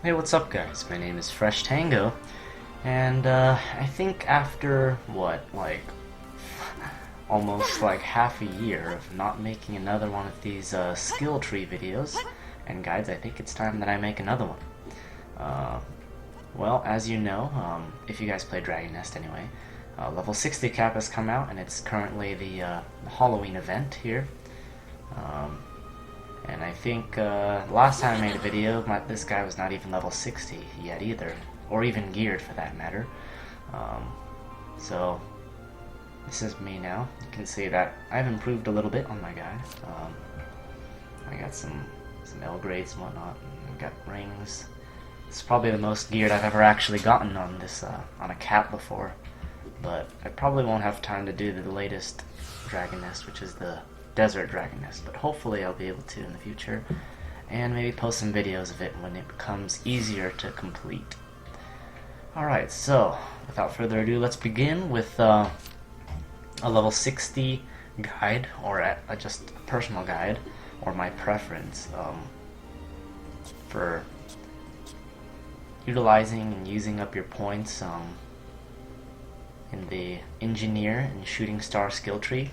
Hey, what's up guys? My name is FreshTango, and I think after, almost like half a year of not making another one of these skill tree videos and guides, I think it's time that I make another one. Well, as you know, if you guys play Dragon Nest anyway, level 60 cap has come out, and it's currently the Halloween event here. And I think last time I made a video, this guy was not even level 60 yet either, or even geared for that matter. So this is me now. You can see that I've improved a little bit on my guy. I got some L grades and whatnot. I've got rings. It's probably the most geared I've ever actually gotten on this on a cap before, but I probably won't have time to do the latest Dragon Nest, which is the Desert Dragon Nest, but hopefully I'll be able to in the future, and maybe post some videos of it when it becomes easier to complete. Alright, so without further ado, let's begin with a level 60 guide, or just a personal guide, or my preference for utilizing and using up your points in the Engineer and Shooting Star skill tree.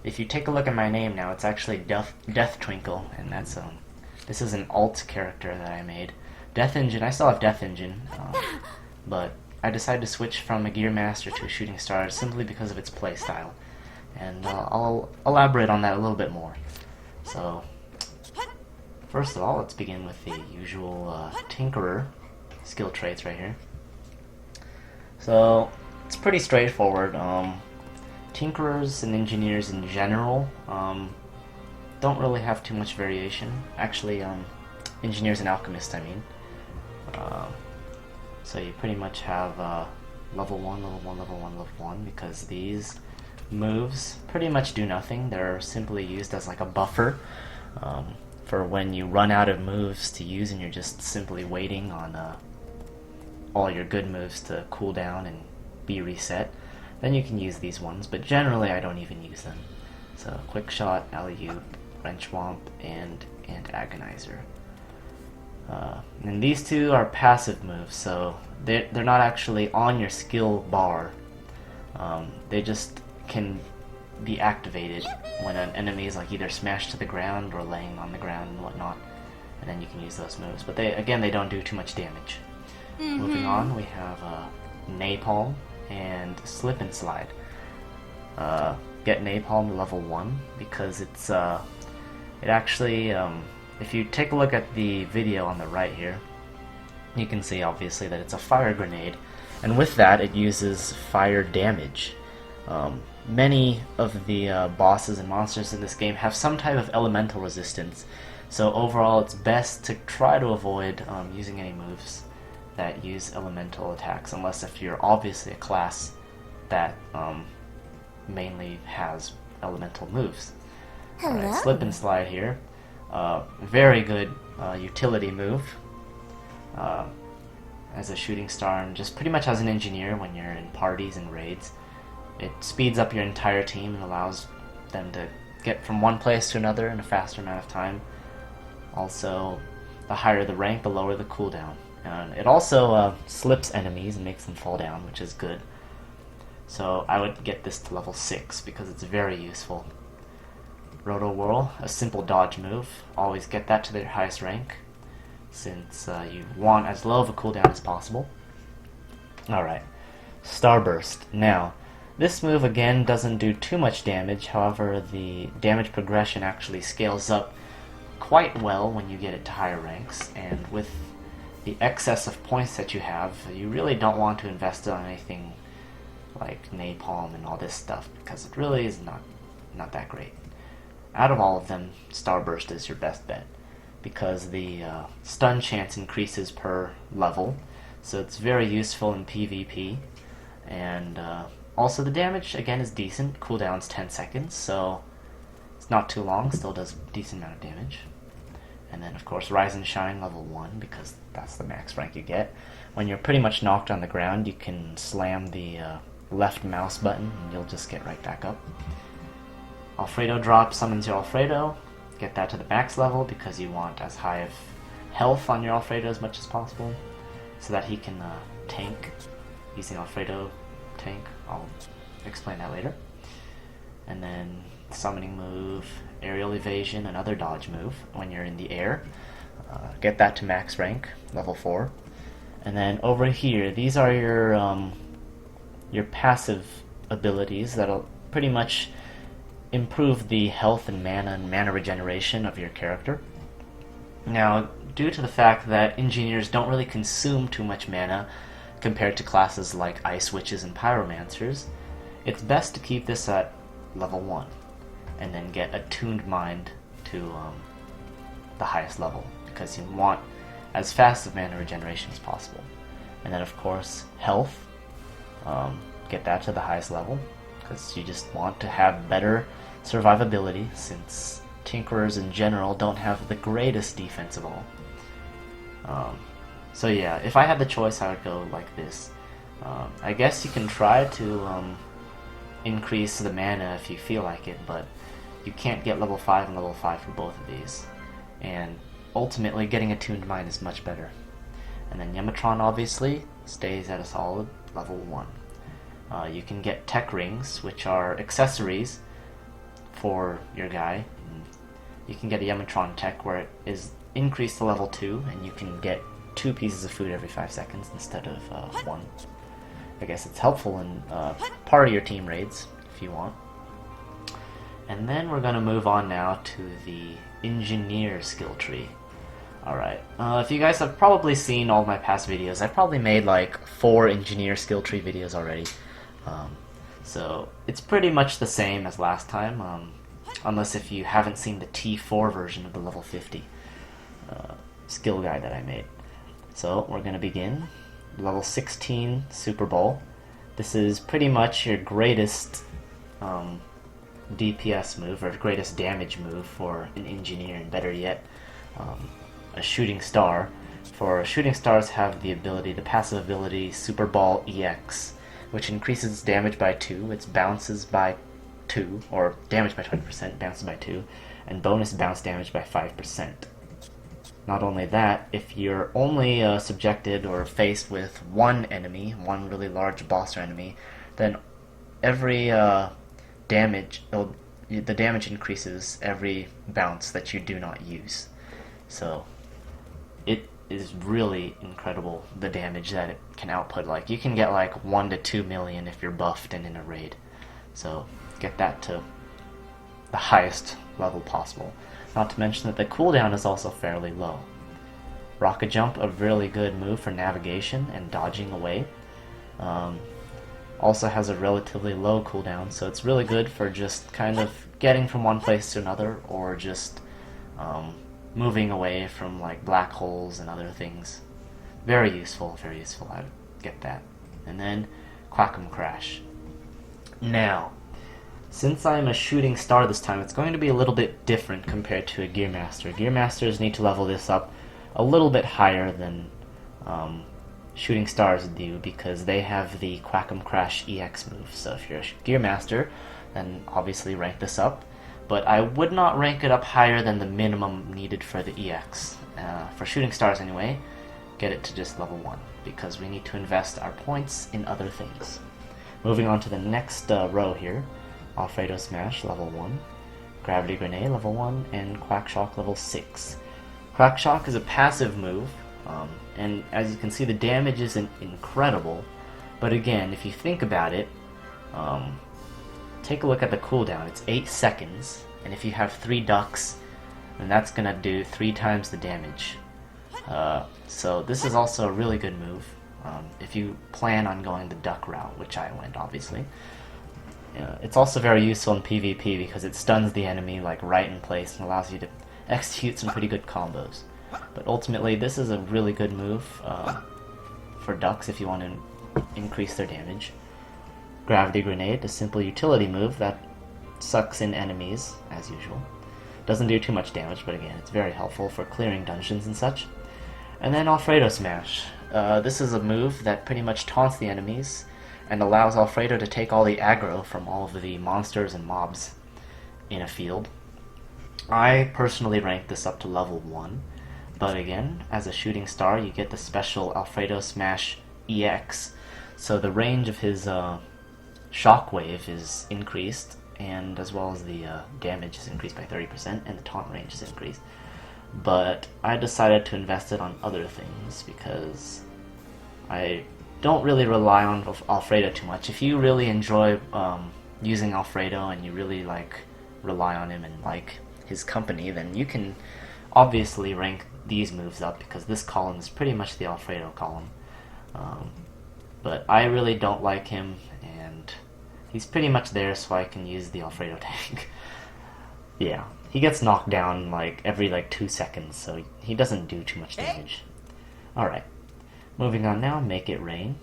If you take a look at my name now, it's actually Death Twinkle, and that's this is an alt character that I made. Death Engine, I still have Death Engine, but I decided to switch from a Gear Master to a Shooting Star simply because of its playstyle, and I'll elaborate on that a little bit more. So, first of all, let's begin with the usual Tinkerer skill traits right here. So, it's pretty straightforward. Tinkerers and engineers in general don't really have too much variation. Actually, engineers and alchemists, I mean. So you pretty much have level 1, level 1, level 1, level 1, because these moves pretty much do nothing. They're simply used as like a buffer for when you run out of moves to use and you're just simply waiting on all your good moves to cool down and be reset. Then you can use these ones, but generally I don't even use them. So Quick Shot, Alley-oop, Wrench Womp, and Agonizer. And these two are passive moves, so they're not actually on your skill bar. They just can be activated when an enemy is like either smashed to the ground or laying on the ground and whatnot, and then you can use those moves. But they don't do too much damage. Moving on, we have Napalm and Slip and Slide. Get Napalm to level 1 because it's it actually if you take a look at the video on the right here, you can see obviously that it's a fire grenade, and with that it uses fire damage. Many of the bosses and monsters in this game have some type of elemental resistance, so overall it's best to try to avoid using any moves that use elemental attacks, unless if you're obviously a class that mainly has elemental moves. Alright, Slip and Slide here. Very good utility move as a shooting star, and just pretty much as an engineer when you're in parties and raids. It speeds up your entire team and allows them to get from one place to another in a faster amount of time. Also, the higher the rank, the lower the cooldown. It also slips enemies and makes them fall down, which is good. So I would get this to level 6 because it's very useful. Roto Whirl, a simple dodge move. Always get that to their highest rank, since you want as low of a cooldown as possible. Alright, Starburst. Now, this move again doesn't do too much damage, however the damage progression actually scales up quite well when you get it to higher ranks, and with the excess of points that you have, you really don't want to invest on anything like Napalm and all this stuff, because it really is not that great. Out of all of them, Starburst is your best bet, because the stun chance increases per level, so it's very useful in PvP, and also the damage, again, is decent. Cooldown's 10 seconds, so it's not too long, still does a decent amount of damage. And then, of course, Rise and Shine level 1, because that's the max rank you get. When you're pretty much knocked on the ground, you can slam the left mouse button, and you'll just get right back up. Alfredo drop summons your Alfredo. Get that to the max level, because you want as high of health on your Alfredo as much as possible so that he can tank using Alfredo tank. I'll explain that later. And then summoning move, aerial evasion, another dodge move when you're in the air. Get that to max rank, level 4. And then over here, these are your passive abilities that'll pretty much improve the health and mana regeneration of your character. Now, due to the fact that engineers don't really consume too much mana compared to classes like ice witches and pyromancers, it's best to keep this at level 1 and then get attuned mind to the highest level, because you want as fast of mana regeneration as possible. And then of course health, get that to the highest level because you just want to have better survivability, since Tinkerers in general don't have the greatest defense of all. So yeah, if I had the choice, I would go like this. I guess you can try to increase the mana if you feel like it, but you can't get level 5 and level 5 for both of these. And ultimately, getting attuned mind is much better. And then Yamatron obviously stays at a solid level 1. You can get tech rings, which are accessories for your guy. You can get a Yamatron tech where it is increased to level 2, and you can get 2 pieces of food every 5 seconds instead of 1. I guess it's helpful in part of your team raids if you want. And then we're going to move on now to the engineer skill tree. Alright, if you guys have probably seen all my past videos, I've probably made like 4 engineer skill tree videos already. So it's pretty much the same as last time, unless if you haven't seen the T4 version of the level 50 skill guide that I made. So we're going to begin. Level 16 Super Bowl. This is pretty much your greatest DPS move, or greatest damage move for an engineer, and better yet, a shooting star. For shooting stars have the ability, the passive ability Super Ball EX, which increases its damage by 2, its bounces by 2, or damage by 20%, bounces by 2, and bonus bounce damage by 5%. Not only that, if you're only subjected or faced with one enemy, one really large boss or enemy, then every damage, the damage increases every bounce that you do not use. So it is really incredible, the damage that it can output. Like, you can get like 1 to 2 million if you're buffed and in a raid. So get that to the highest level possible. Not to mention that the cooldown is also fairly low. Rocket Jump, a really good move for navigation and dodging away. Also has a relatively low cooldown, so it's really good for just kind of getting from one place to another, or just moving away from like black holes and other things. Very useful, I get that. And then Quackum Crash. Now, since I'm a shooting star this time, it's going to be a little bit different compared to a Gear Master. Gear Masters need to level this up a little bit higher than shooting stars do, because they have the Quackum Crash EX move. So if you're a Gear Master, then obviously rank this up. But I would not rank it up higher than the minimum needed for the EX. For shooting stars anyway, get it to just level 1, because we need to invest our points in other things. Moving on to the next row here. Alfredo Smash, level 1, Gravity Grenade, level 1, and Quack Shock, level 6. Quack Shock is a passive move, and as you can see, the damage isn't incredible, but again, if you think about it, take a look at the cooldown. It's 8 seconds, and if you have 3 ducks, then that's going to do 3 times the damage. So this is also a really good move, if you plan on going the duck route, which I went, obviously. It's also very useful in PvP because it stuns the enemy like right in place and allows you to execute some pretty good combos. But ultimately, this is a really good move for ducks if you want to increase their damage. Gravity Grenade, a simple utility move that sucks in enemies, as usual. Doesn't do too much damage, but again, it's very helpful for clearing dungeons and such. And then Alfredo Smash. This is a move that pretty much taunts the enemies and allows Alfredo to take all the aggro from all of the monsters and mobs in a field. I personally rank this up to level 1, But again, as a shooting star, you get the special Alfredo Smash EX. So the range of his shockwave is increased, and as well as the damage is increased by 30%, and the taunt range is increased. But I decided to invest it on other things because I don't really rely on Alfredo too much. If you really enjoy using Alfredo and you really rely on him and like his company, then you can obviously rank these moves up because this column is pretty much the Alfredo column. But I really don't like him, and he's pretty much there so I can use the Alfredo tank. Yeah, he gets knocked down every 2 seconds, so he doesn't do too much damage. Alright, moving on now, Make It Rain.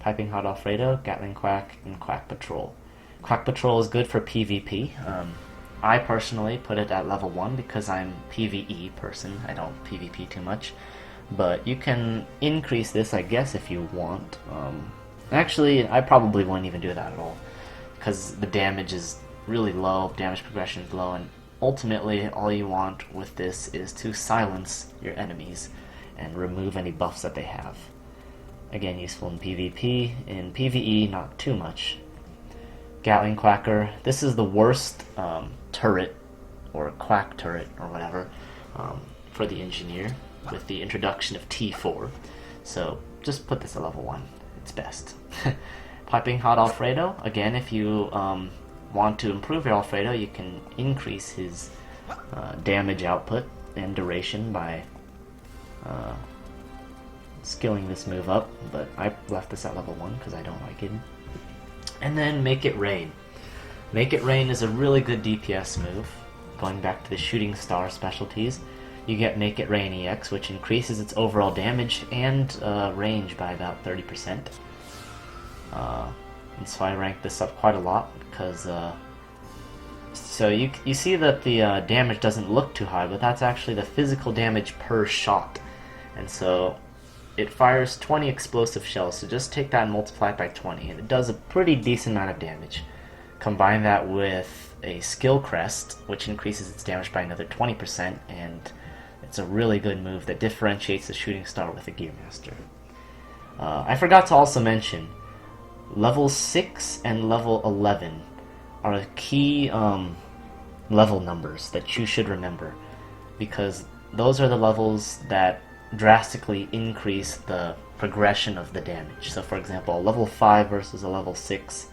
Piping Hot Alfredo, Gatling Quack, and Quack Patrol. Quack Patrol is good for PvP. I personally put it at level 1 because I'm PvE person. I don't PvP too much. But you can increase this, I guess, if you want. Actually, I probably wouldn't even do that at all, because the damage is really low, damage progression is low, and ultimately all you want with this is to silence your enemies and remove any buffs that they have. Again, useful in PvP. In PvE, not too much. Gatling Quacker. This is the worst turret, or quack turret, or whatever, for the engineer, with the introduction of T4. So just put this at level 1. It's best. Piping Hot Alfredo. Again, if you want to improve your Alfredo, you can increase his damage output and duration by skilling this move up, but I left this at level 1 because I don't like it. And then Make It Rain. Make It Rain is a really good DPS move. Going back to the shooting star specialties, you get Make It Rain EX, which increases its overall damage and range by about 30%. And so I ranked this up quite a lot because so you see that the damage doesn't look too high, but that's actually the physical damage per shot. And so it fires 20 explosive shells, so just take that and multiply it by 20, and it does a pretty decent amount of damage. Combine that with a skill crest, which increases its damage by another 20%, and it's a really good move that differentiates the shooting star with a Gear Master. I forgot to also mention, level 6 and level 11 are key level numbers that you should remember, because those are the levels that drastically increase the progression of the damage. So for example, a level 5 versus a level 6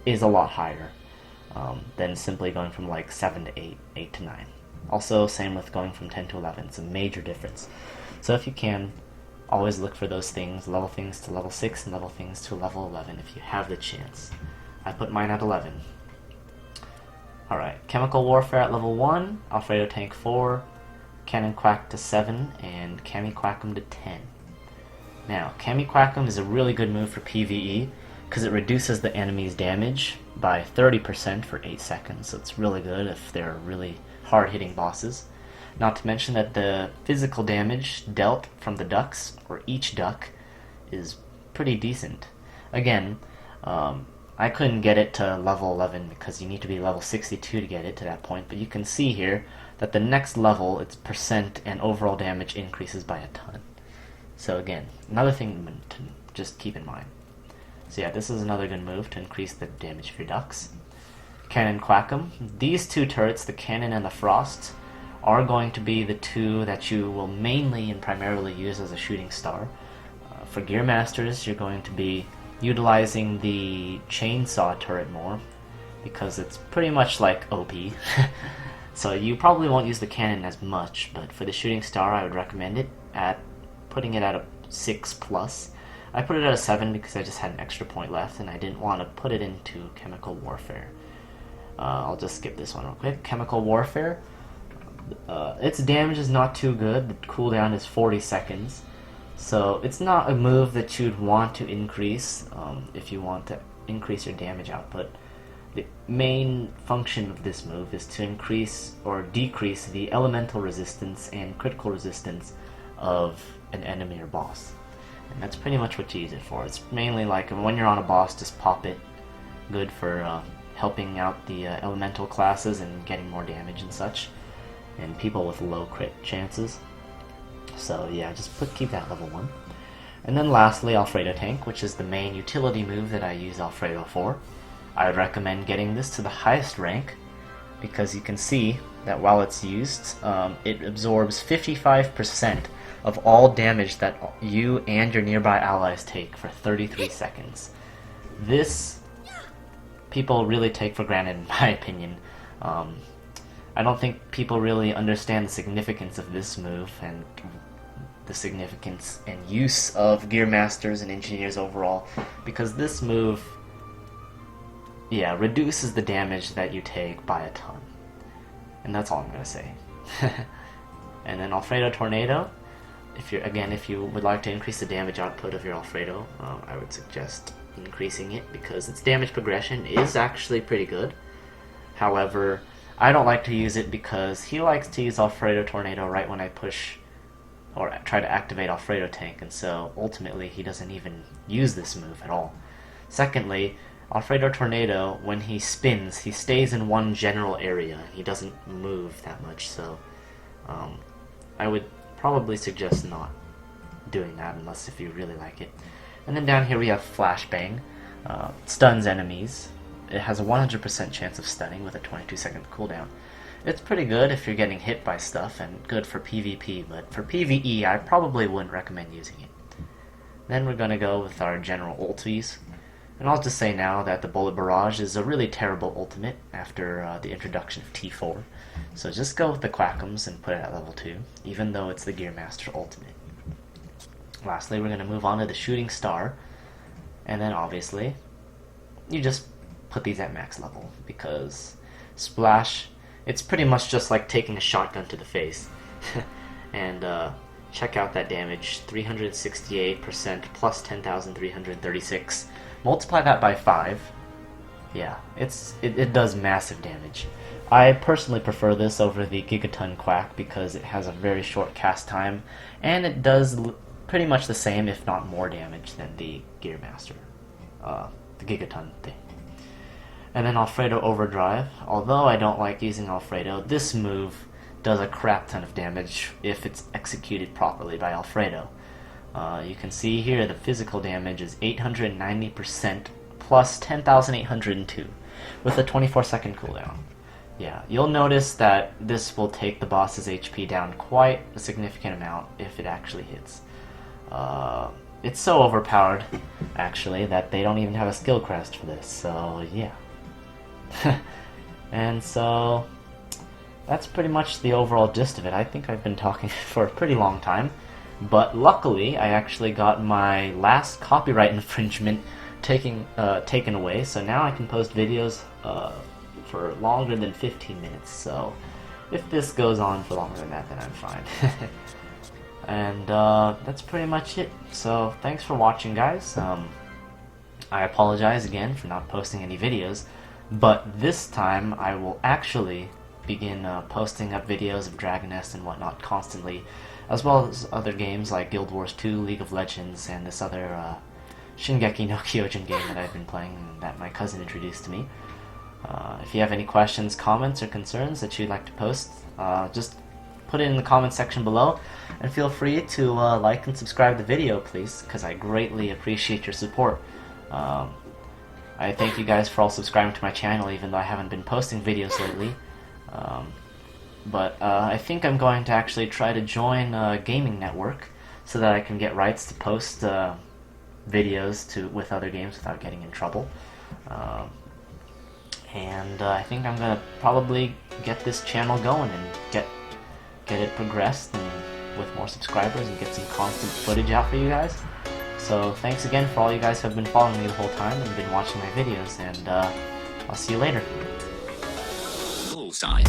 is a lot higher than simply going from 7 to 8, 8 to 9. Also, same with going from 10 to 11. It's a major difference. So if you can, always look for those things, level things to level 6 and level things to level 11 if you have the chance. I put mine at 11. Alright, Chemical Warfare at level 1, Alfredo Tank 4, Cannon Quack to 7, and Cami Quackum to 10. Now, Cami Quackum is a really good move for PvE because it reduces the enemy's damage by 30% for 8 seconds, so it's really good if they're really hard-hitting bosses. Not to mention that the physical damage dealt from the ducks, or each duck, is pretty decent. Again, I couldn't get it to level 11 because you need to be level 62 to get it to that point, but you can see here that the next level, its percent and overall damage increases by a ton. So again, another thing to just keep in mind. So yeah, this is another good move to increase the damage of your ducks. Cannon Quackum. These two turrets, the Cannon and the Frost, are going to be the two that you will mainly and primarily use as a shooting star. For Gear Masters, you're going to be utilizing the Chainsaw turret more, because it's pretty much like OP. So you probably won't use the Cannon as much, but for the shooting star I would recommend it at putting it at a 6+. I put it at a 7 because I just had an extra point left and I didn't want to put it into Chemical Warfare. I'll just skip this one real quick. Chemical Warfare. Its damage is not too good. The cooldown is 40 seconds. So it's not a move that you'd want to increase if you want to increase your damage output. The main function of this move is to increase or decrease the elemental resistance and critical resistance of an enemy or boss. And that's pretty much what you use it for. It's mainly like when you're on a boss, just pop it. Good for helping out the elemental classes and getting more damage and such, and people with low crit chances. So yeah, just keep that level 1. And then lastly, Alfredo Tank, which is the main utility move that I use Alfredo for. I would recommend getting this to the highest rank, because you can see that while it's used, it absorbs 55% of all damage that you and your nearby allies take for 33 seconds. This, people really take for granted, in my opinion. I don't think people really understand the significance of this move and the significance and use of Gear Masters and Engineers overall, because this move, yeah, reduces the damage that you take by a ton. And that's all I'm gonna say. And then Alfredo Tornado, if you would like to increase the damage output of your Alfredo, I would suggest increasing it, because its damage progression is actually pretty good. However, I don't like to use it because he likes to use Alfredo Tornado right when I push or try to activate Alfredo Tank, and so ultimately he doesn't even use this move at all. Secondly, Alfredo Tornado, when he spins, he stays in one general area. He doesn't move that much, so I would probably suggest not doing that unless if you really like it. And then down here we have Flashbang. Stuns enemies. It has a 100% chance of stunning with a 22-second cooldown. It's pretty good if you're getting hit by stuff, and good for PvP, but for PvE I probably wouldn't recommend using it. Then we're going to go with our general ulties. And I'll just say now that the Bullet Barrage is a really terrible ultimate after the introduction of T4. So just go with the Quackums and put it at level 2, even though it's the Gear Master ultimate. Lastly, we're going to move on to the Shooting Star. And then obviously, you just put these at max level, because Splash, it's pretty much just like taking a shotgun to the face. And check out that damage, 368% plus 10,336. Multiply that by 5. Yeah, it does massive damage. I personally prefer this over the Gigaton Quack because it has a very short cast time, and it does pretty much the same, if not more damage than the Gear Master, the Gigaton thing. And then Alfredo Overdrive. Although I don't like using Alfredo, this move does a crap ton of damage if it's executed properly by Alfredo. You can see here the physical damage is 890% plus 10,802 with a 24-second cooldown. Yeah, you'll notice that this will take the boss's HP down quite a significant amount if it actually hits. It's so overpowered, actually, that they don't even have a skill crest for this, so yeah. And so that's pretty much the overall gist of it. I think I've been talking for a pretty long time, but luckily I actually got my last copyright infringement taken away, so now I can post videos for longer than 15 minutes. So if this goes on for longer than that, then I'm fine. And that's pretty much it. So thanks for watching, guys. I apologize again for not posting any videos, but this time I will actually begin posting up videos of Dragon Nest and whatnot constantly, as well as other games like Guild Wars 2, League of Legends, and this other Shingeki no Kyojin game that I've been playing and that my cousin introduced to me. If you have any questions, comments, or concerns that you'd like to post, just put it in the comment section below, and feel free to like and subscribe the video, please, because I greatly appreciate your support. I thank you guys for all subscribing to my channel, even though I haven't been posting videos lately. But I think I'm going to actually try to join a gaming network so that I can get rights to post videos with other games without getting in trouble. And I think I'm gonna probably get this channel going and get it progressed and with more subscribers and get some constant footage out for you guys. So thanks again for all you guys who have been following me the whole time and been watching my videos, and I'll see you later. Bullseye.